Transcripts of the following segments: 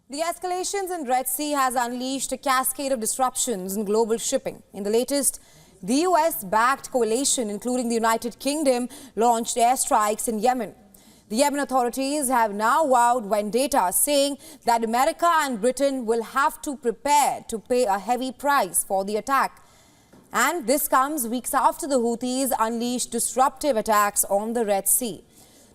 The escalations in Red Sea has unleashed a cascade of disruptions in global shipping. In the latest, the US-backed coalition, including the United Kingdom, launched airstrikes in Yemen. The Yemen authorities have now vowed vendetta, saying that America and Britain will have to prepare to pay a heavy price for the attack. And this comes weeks after the Houthis unleashed disruptive attacks on the Red Sea.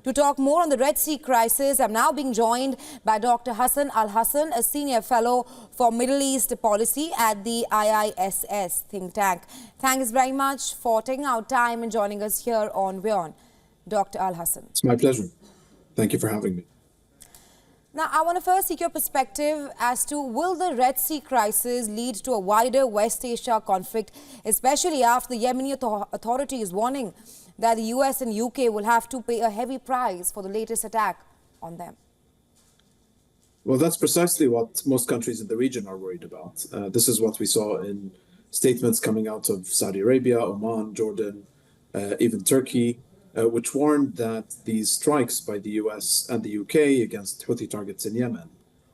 To talk more on the Red Sea crisis, I'm now being joined by Dr. Hassan Al-Hassan, a senior fellow for Middle East policy at the IISS think tank. Thanks very much for taking out time and joining us here on WION. Dr. Al-Hassan. It's my pleasure. Thank you for having me. Now, I want to first seek your perspective as to will the Red Sea crisis lead to a wider West Asia conflict, especially after the Yemeni authorities warning that the US and UK will have to pay a heavy price for the latest attack on them? Well, that's precisely what most countries in the region are worried about. This is what we saw in statements coming out of Saudi Arabia, Oman, Jordan, even Turkey, which warned that these strikes by the US and the UK against Houthi targets in Yemen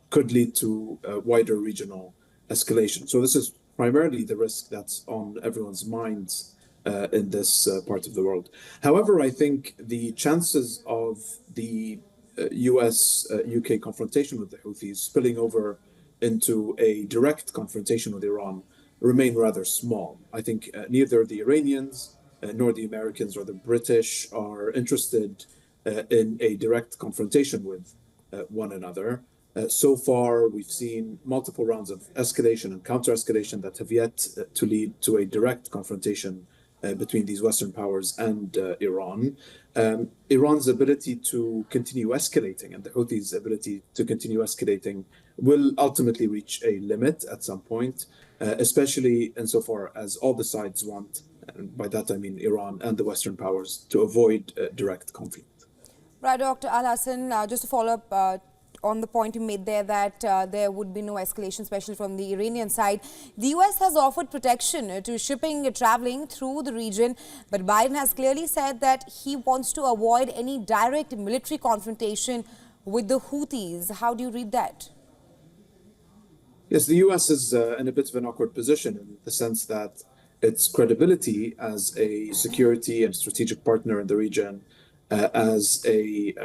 could lead to wider regional escalation. So this is primarily the risk that's on everyone's minds in this part of the world. However, I think the chances of the US-UK confrontation with the Houthis spilling over into a direct confrontation with Iran remain rather small. I think neither the Iranians nor the Americans or the British are interested in a direct confrontation with one another. So far, we've seen multiple rounds of escalation and counter-escalation that have yet to lead to a direct confrontation between these Western powers and Iran. Iran's ability to continue escalating and the Houthis' ability to continue escalating will ultimately reach a limit at some point, especially insofar as all the sides want, and by that I mean Iran and the Western powers, to avoid direct conflict. Right, Dr. Al-Hassan, just to follow up on the point you made there that there would be no escalation, especially from the Iranian side. The US has offered protection to shipping traveling through the region, but Biden has clearly said that he wants to avoid any direct military confrontation with the Houthis. How do you read that? Yes, the US is in a bit of an awkward position in the sense that its credibility as a security and strategic partner in the region, as a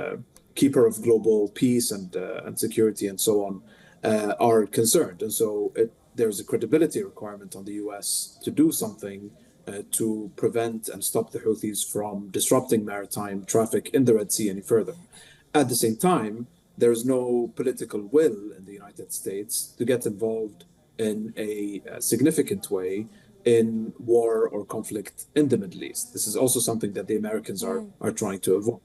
keeper of global peace and security and so on, are concerned. And so there's a credibility requirement on the US to do something to prevent and stop the Houthis from disrupting maritime traffic in the Red Sea any further. At the same time, there's no political will in the United States to get involved in a significant way in war or conflict in the Middle East. This is also something that the Americans are trying to avoid.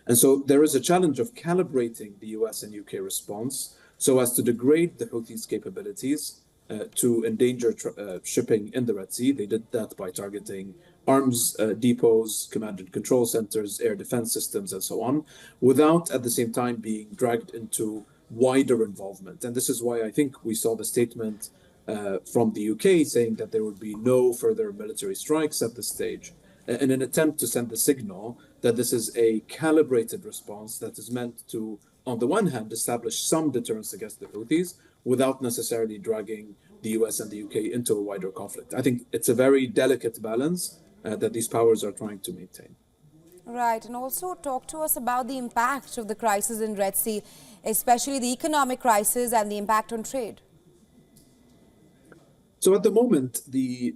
And so there is a challenge of calibrating the US and UK response so as to degrade the Houthis' capabilities to endanger shipping in the Red Sea. They did that by targeting arms depots, command and control centers, air defense systems, and so on, without at the same time being dragged into wider involvement. And this is why I think we saw the statement from the UK saying that there would be no further military strikes at this stage, in an attempt to send the signal that this is a calibrated response that is meant to, on the one hand, establish some deterrence against the Houthis without necessarily dragging the US and the UK into a wider conflict. I think it's a very delicate balance that these powers are trying to maintain. Right, and also talk to us about the impact of the crisis in Red Sea, especially the economic crisis and the impact on trade. So at the moment, the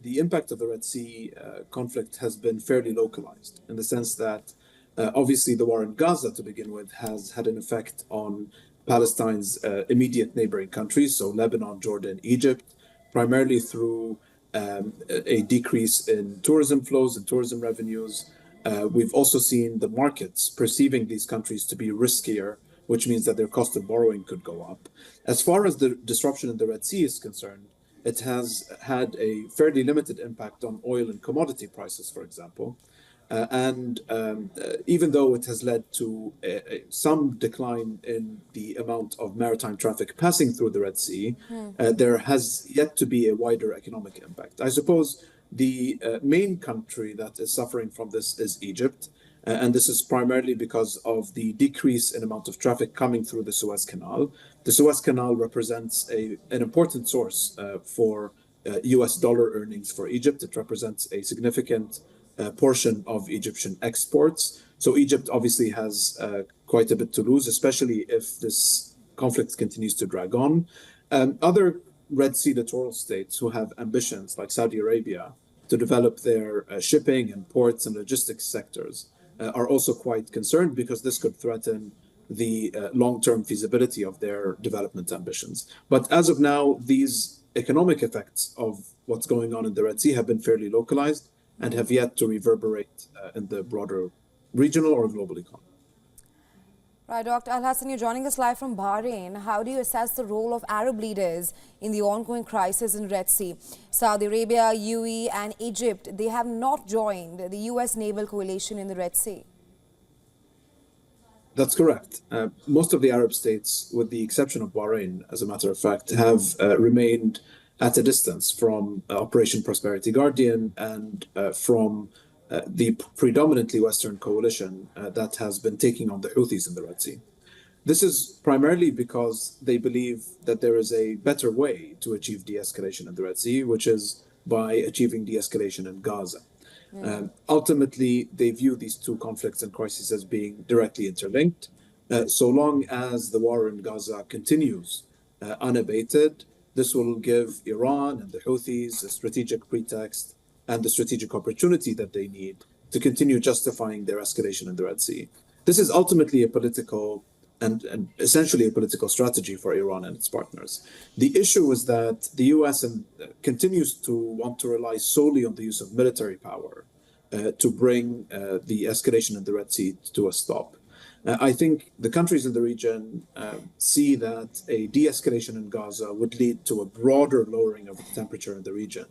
impact of the Red Sea conflict has been fairly localized in the sense that obviously the war in Gaza to begin with has had an effect on Palestine's immediate neighboring countries, so Lebanon, Jordan, Egypt, primarily through a decrease in tourism flows and tourism revenues. We've also seen the markets perceiving these countries to be riskier, which means that their cost of borrowing could go up. As far as the disruption in the Red Sea is concerned, it has had a fairly limited impact on oil and commodity prices, for example. Even though it has led to some decline in the amount of maritime traffic passing through the Red Sea, there has yet to be a wider economic impact. I suppose the main country that is suffering from this is Egypt. And this is primarily because of the decrease in amount of traffic coming through the Suez Canal. The Suez Canal represents an important source for US dollar earnings for Egypt. It represents a significant portion of Egyptian exports. So Egypt obviously has quite a bit to lose, especially if this conflict continues to drag on. Other Red Sea littoral states who have ambitions, like Saudi Arabia, to develop their shipping and ports and logistics sectors, are also quite concerned because this could threaten the long-term feasibility of their development ambitions. But as of now, these economic effects of what's going on in the Red Sea have been fairly localized and have yet to reverberate in the broader regional or global economy. Right, Dr. Al-Hassan, you're joining us live from Bahrain. How do you assess the role of Arab leaders in the ongoing crisis in Red Sea? Saudi Arabia, UAE and Egypt, they have not joined the US naval coalition in the Red Sea. That's correct. Most of the Arab states, with the exception of Bahrain, as a matter of fact, have remained at a distance from Operation Prosperity Guardian and from the predominantly Western coalition that has been taking on the Houthis in the Red Sea. This is primarily because they believe that there is a better way to achieve de-escalation in the Red Sea, which is by achieving de-escalation in Gaza. Ultimately, they view these two conflicts and crises as being directly interlinked. So long as the war in Gaza continues unabated, this will give Iran and the Houthis a strategic pretext and the strategic opportunity that they need to continue justifying their escalation in the Red Sea. This is ultimately a political and essentially a political strategy for Iran and its partners. The issue is that the US continues to want to rely solely on the use of military power to bring the escalation in the Red Sea to a stop. I think the countries in the region see that a de-escalation in Gaza would lead to a broader lowering of the temperature in the region,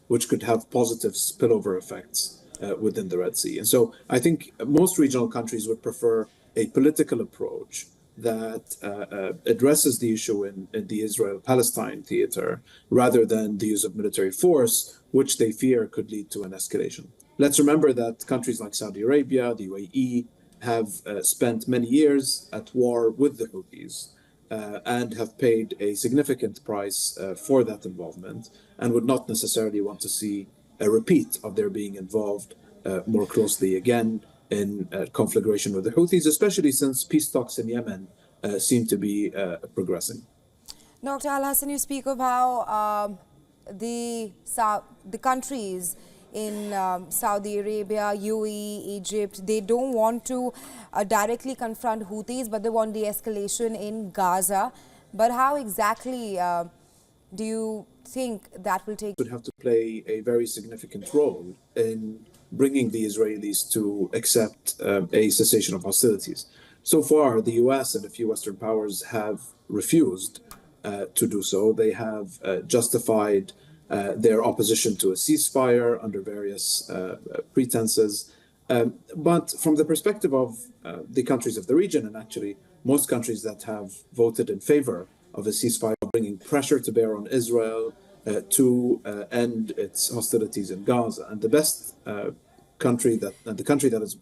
which could have positive spillover effects within the Red Sea. And so I think most regional countries would prefer a political approach that addresses the issue in the Israel-Palestine theater rather than the use of military force, which they fear could lead to an escalation. Let's remember that countries like Saudi Arabia, the UAE, have spent many years at war with the Houthis and have paid a significant price for that involvement and would not necessarily want to see a repeat of their being involved more closely again in conflagration with the Houthis, especially since peace talks in Yemen seem to be progressing. Dr. Al-Hassan, you speak of how the countries in Saudi Arabia, UAE, Egypt, they don't want to directly confront Houthis, but they want de-escalation in Gaza. But how exactly do you think that will take? Would have to play a very significant role in bringing the Israelis to accept a cessation of hostilities. So far, the US and a few Western powers have refused to do so. They have justified their opposition to a ceasefire under various pretenses. But from the perspective of the countries of the region, and actually most countries that have voted in favor of a ceasefire, bringing pressure to bear on Israel to end its hostilities in Gaza, and the country that is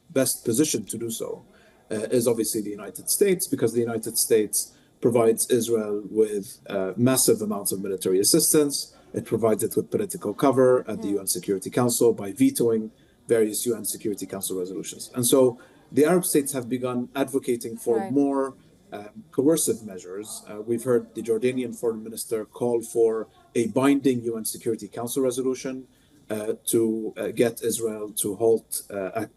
best positioned to do so is obviously the United States, because the United States provides Israel with massive amounts of military assistance. It provides it with political cover at the UN Security Council by vetoing various UN Security Council resolutions. And so the Arab states have begun advocating for more coercive measures. We've heard the Jordanian foreign minister call for a binding UN Security Council resolution to get Israel to halt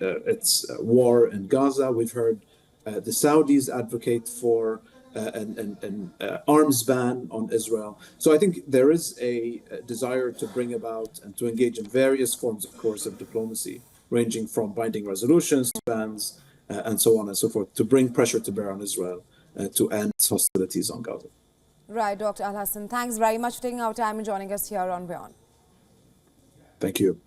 its war in Gaza. We've heard the Saudis advocate for an arms ban on Israel. So I think there is a desire to bring about and to engage in various forms of coercive diplomacy, ranging from binding resolutions, bans, and so on and so forth, to bring pressure to bear on Israel to end hostilities on Gaza. Right, Dr. Al-Hassan, thanks very much for taking our time and joining us here on WION. Thank you.